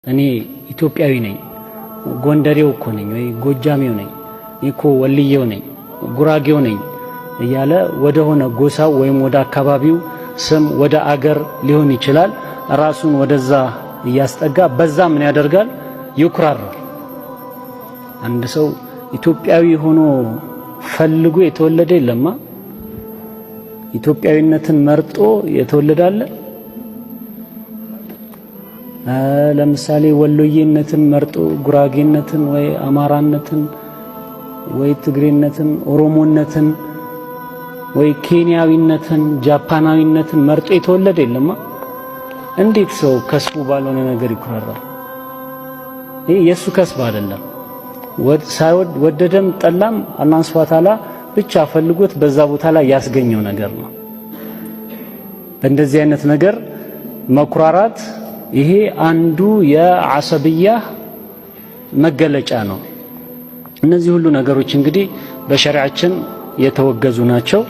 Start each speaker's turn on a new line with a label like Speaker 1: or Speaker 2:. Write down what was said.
Speaker 1: እኔ ኢትዮጵያዊ ነኝ ጎንደሬው እኮ ነኝ ወይ ጎጃሜው ነኝ እኮ ወልዬው ነኝ ጉራጌው ነኝ እያለ ወደ ሆነ ጎሳው ወይም ወደ አካባቢው ስም ወደ አገር ሊሆን ይችላል ራሱን ወደዛ እያስጠጋ በዛ ምን ያደርጋል ይኩራራል። አንድ ሰው ኢትዮጵያዊ ሆኖ ፈልጎ የተወለደ የለማ ኢትዮጵያዊነትን መርጦ የተወለደ አለ። ለምሳሌ ወሎዬነትን መርጦ ጉራጌነትን ወይ አማራነትን ወይ ትግሬነትን ኦሮሞነትን ወይ ኬንያዊነትን ጃፓናዊነትን መርጦ የተወለደ የለማ። እንዴት ሰው ከስቡ ባልሆነ ነገር ይኩራራል? ይሄ የሱ ከስብ አይደለም። ሳይወድ ወደደም ጠላም አላህ ሱብሓነሁ ወተዓላ ብቻ ፈልጎት በዛ ቦታ ላይ ያስገኘው ነገር ነው። በእንደዚህ አይነት ነገር መኩራራት ይሄ አንዱ የዓሰብያ መገለጫ ነው። እነዚህ ሁሉ ነገሮች እንግዲህ በሸሪዓችን የተወገዙ ናቸው።